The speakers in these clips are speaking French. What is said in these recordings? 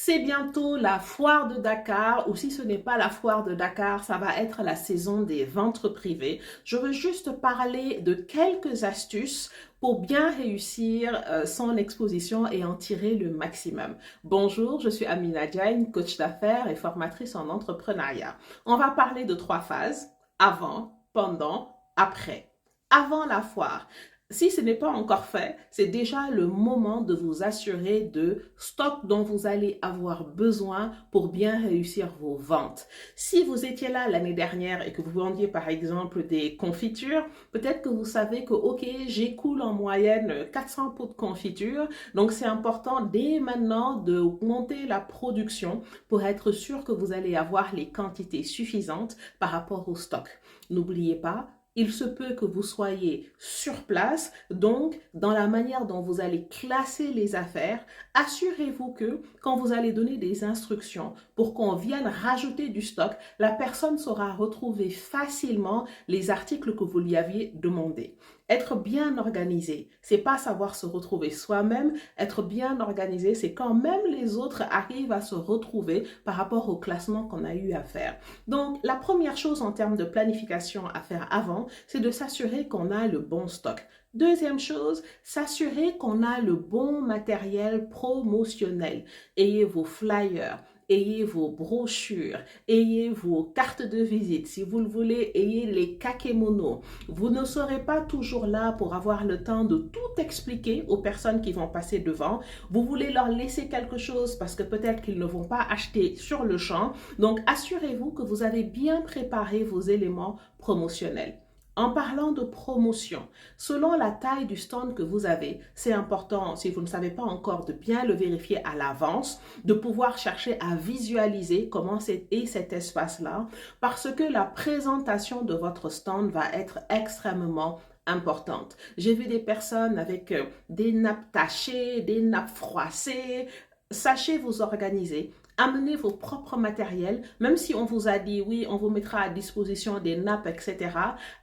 C'est bientôt la foire de Dakar, ou si ce n'est pas la foire de Dakar, ça va être la saison des ventes privées. Je veux juste parler de quelques astuces pour bien réussir son exposition et en tirer le maximum. Bonjour, je suis Amina Diagne, coach d'affaires et formatrice en entrepreneuriat. On va parler de 3 phases: avant, pendant, après. Avant la foire. Si ce n'est pas encore fait, c'est déjà le moment de vous assurer de stock dont vous allez avoir besoin pour bien réussir vos ventes. Si vous étiez là l'année dernière et que vous vendiez par exemple des confitures, peut-être que vous savez que ok, j'écoule en moyenne 400 pots de confiture, donc c'est important dès maintenant de monter la production pour être sûr que vous allez avoir les quantités suffisantes par rapport au stock. N'oubliez pas, il se peut que vous soyez sur place, donc dans la manière dont vous allez classer les affaires, assurez-vous que quand vous allez donner des instructions pour qu'on vienne rajouter du stock, la personne saura retrouver facilement les articles que vous lui aviez demandé. Être bien organisé, c'est pas savoir se retrouver soi-même. Être bien organisé, c'est quand même les autres arrivent à se retrouver par rapport au classement qu'on a eu à faire. Donc, la première chose en termes de planification à faire avant, c'est de s'assurer qu'on a le bon stock. Deuxième chose, s'assurer qu'on a le bon matériel promotionnel. Ayez vos flyers, ayez vos brochures, ayez vos cartes de visite. Si vous le voulez, ayez les kakémonos. Vous ne serez pas toujours là pour avoir le temps de tout expliquer aux personnes qui vont passer devant. Vous voulez leur laisser quelque chose parce que peut-être qu'ils ne vont pas acheter sur le champ. Donc, assurez-vous que vous avez bien préparé vos éléments promotionnels. En parlant de promotion, selon la taille du stand que vous avez, c'est important, si vous ne savez pas encore, de bien le vérifier à l'avance, de pouvoir chercher à visualiser comment est cet espace-là, parce que la présentation de votre stand va être extrêmement importante. J'ai vu des personnes avec des nappes tachées, des nappes froissées. Sachez vous organiser. Amenez vos propres matériels, même si on vous a dit oui, on vous mettra à disposition des nappes, etc.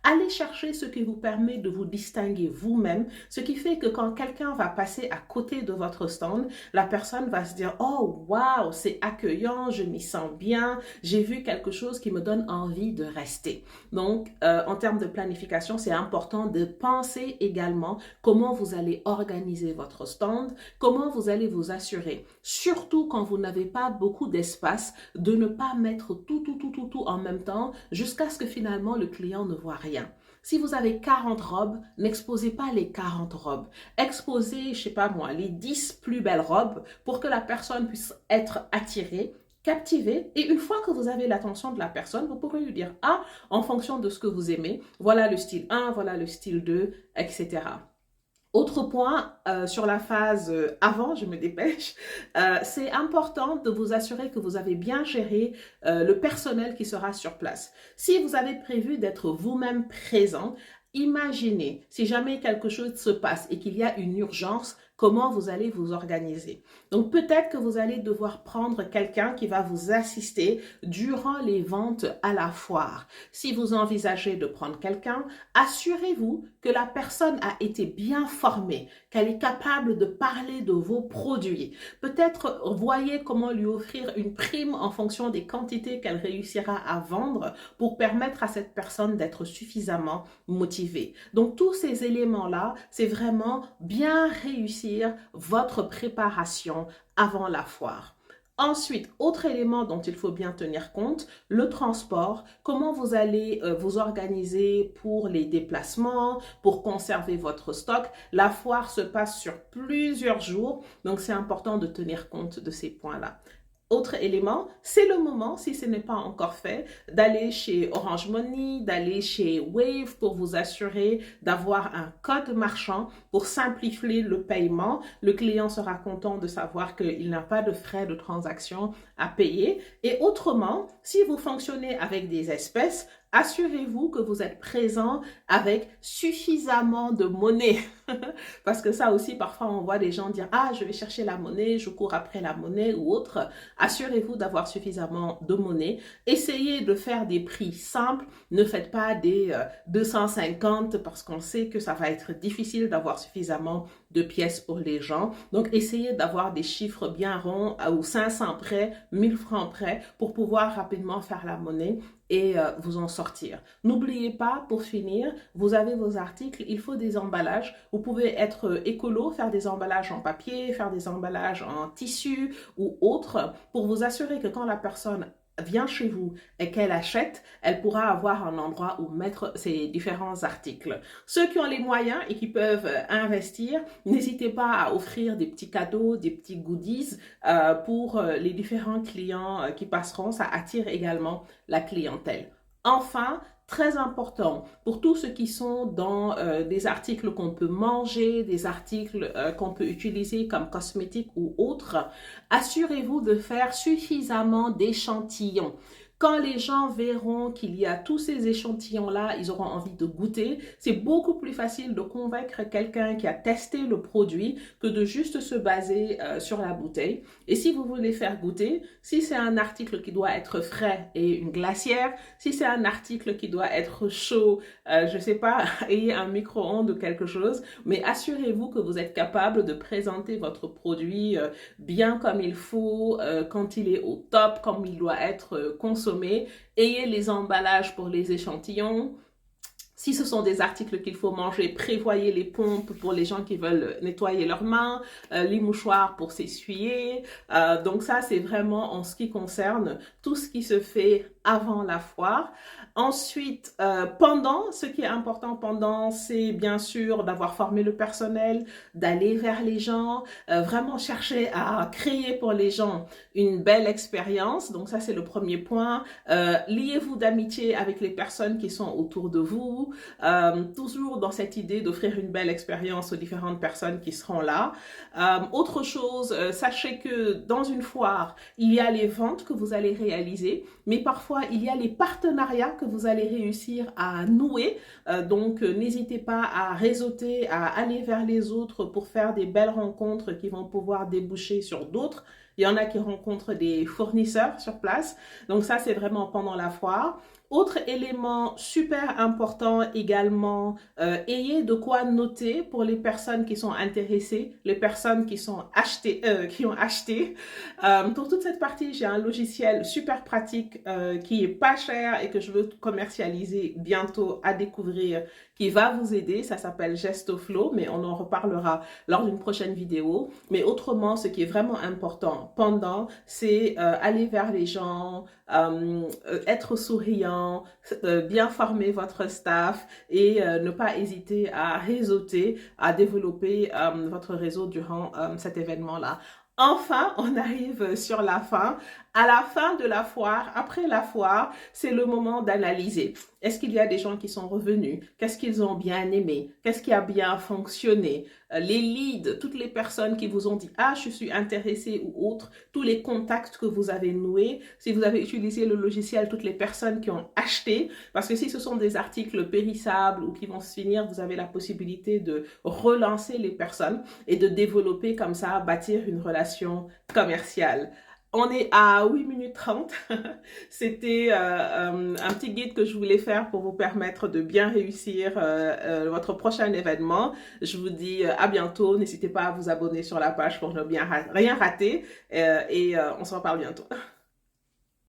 Allez chercher ce qui vous permet de vous distinguer vous-même, ce qui fait que quand quelqu'un va passer à côté de votre stand, la personne va se dire oh waouh, c'est accueillant, je m'y sens bien, j'ai vu quelque chose qui me donne envie de rester. Donc, en termes de planification, c'est important de penser également comment vous allez organiser votre stand, comment vous allez vous assurer, surtout quand vous n'avez pas beaucoup d'espace, de ne pas mettre tout en même temps jusqu'à ce que finalement le client ne voit rien. Si vous avez 40 robes, n'exposez pas les 40 robes. Exposez, je sais pas moi, les 10 plus belles robes pour que la personne puisse être attirée, captivée. Et une fois que vous avez l'attention de la personne, vous pourrez lui dire, ah, en fonction de ce que vous aimez, voilà le style 1, voilà le style 2, etc. Autre point, sur la phase avant, je me dépêche, c'est important de vous assurer que vous avez bien géré le personnel qui sera sur place. Si vous avez prévu d'être vous-même présent, imaginez si jamais quelque chose se passe et qu'il y a une urgence, comment vous allez vous organiser. Donc peut-être que vous allez devoir prendre quelqu'un qui va vous assister durant les ventes à la foire. Si vous envisagez de prendre quelqu'un, assurez-vous que la personne a été bien formée, qu'elle est capable de parler de vos produits. Peut-être voyez comment lui offrir une prime en fonction des quantités qu'elle réussira à vendre pour permettre à cette personne d'être suffisamment motivée. Donc tous ces éléments-là, c'est vraiment bien réussir votre préparation avant la foire. Ensuite, autre élément dont il faut bien tenir compte, le transport. Comment vous allez vous organiser pour les déplacements, pour conserver votre stock. La foire se passe sur plusieurs jours, donc c'est important de tenir compte de ces points-là. Autre élément, c'est le moment, si ce n'est pas encore fait, d'aller chez Orange Money, d'aller chez Wave pour vous assurer d'avoir un code marchand pour simplifier le paiement. Le client sera content de savoir qu'il n'a pas de frais de transaction à payer. Et autrement, si vous fonctionnez avec des espèces, assurez-vous que vous êtes présent avec suffisamment de monnaie. Parce que ça aussi, parfois, on voit des gens dire « Ah, je vais chercher la monnaie, je cours après la monnaie ou autre. » Assurez-vous d'avoir suffisamment de monnaie. Essayez de faire des prix simples. Ne faites pas des 250 parce qu'on sait que ça va être difficile d'avoir suffisamment de pièces pour les gens. Donc, essayez d'avoir des chiffres bien ronds ou 500 près, 1000 francs près pour pouvoir rapidement faire la monnaie et vous en sortir. N'oubliez pas, pour finir, vous avez vos articles, il faut des emballages. Vous pouvez être écolo, faire des emballages en papier, faire des emballages en tissu ou autre pour vous assurer que quand la personne vient chez vous et qu'elle achète, elle pourra avoir un endroit où mettre ses différents articles. Ceux qui ont les moyens et qui peuvent investir, n'hésitez pas à offrir des petits cadeaux, des petits goodies pour les différents clients qui passeront. Ça attire également la clientèle. Enfin, très important, pour tous ceux qui sont dans des articles qu'on peut manger, des articles qu'on peut utiliser comme cosmétiques ou autres, assurez-vous de faire suffisamment d'échantillons. Quand les gens verront qu'il y a tous ces échantillons-là, ils auront envie de goûter. C'est beaucoup plus facile de convaincre quelqu'un qui a testé le produit que de juste se baser sur la bouteille. Et si vous voulez faire goûter, si c'est un article qui doit être frais et une glacière, si c'est un article qui doit être chaud, je sais pas, ayez un micro-ondes ou quelque chose, mais assurez-vous que vous êtes capable de présenter votre produit bien comme il faut, quand il est au top, comme il doit être consommé. Ayez les emballages pour les échantillons. Si ce sont des articles qu'il faut manger, prévoyez les pompes pour les gens qui veulent nettoyer leurs mains, les mouchoirs pour s'essuyer. Donc ça, c'est vraiment en ce qui concerne tout ce qui se fait avant la foire. Ensuite, pendant, ce qui est important pendant, c'est bien sûr d'avoir formé le personnel, d'aller vers les gens, vraiment chercher à créer pour les gens une belle expérience. Donc ça, c'est le premier point. Liez-vous d'amitié avec les personnes qui sont autour de vous, toujours dans cette idée d'offrir une belle expérience aux différentes personnes qui seront là. Autre chose, sachez que dans une foire, il y a les ventes que vous allez réaliser, mais parfois il y a les partenariats que vous allez réussir à nouer. Donc n'hésitez pas à réseauter, à aller vers les autres pour faire des belles rencontres qui vont pouvoir déboucher sur d'autres. Il y en a qui rencontrent des fournisseurs sur place. Donc ça, c'est vraiment pendant la foire. Autre élément super important également, ayez de quoi noter pour les personnes qui sont intéressées, les personnes qui sont qui ont acheté. Pour toute cette partie, j'ai un logiciel super pratique qui est pas cher et que je veux commercialiser bientôt à découvrir, qui va vous aider. Ça s'appelle GestoFlow, mais on en reparlera lors d'une prochaine vidéo. Mais autrement, ce qui est vraiment important pendant, c'est aller vers les gens, être souriant, bien former votre staff et ne pas hésiter à réseauter, à développer votre réseau durant cet événement-là. Enfin, on arrive sur la fin. À la fin de la foire, après la foire, c'est le moment d'analyser. Est-ce qu'il y a des gens qui sont revenus? Qu'est-ce qu'ils ont bien aimé? Qu'est-ce qui a bien fonctionné? Les leads, toutes les personnes qui vous ont dit « Ah, je suis intéressé » ou autre, tous les contacts que vous avez noués, si vous avez utilisé le logiciel, toutes les personnes qui ont acheté, parce que si ce sont des articles périssables ou qui vont se finir, vous avez la possibilité de relancer les personnes et de développer comme ça, bâtir une relation commerciale. On est à 8 minutes 30. C'était un petit guide que je voulais faire pour vous permettre de bien réussir votre prochain événement. Je vous dis à bientôt. N'hésitez pas à vous abonner sur la page pour ne rien rater. Et on se reparle bientôt.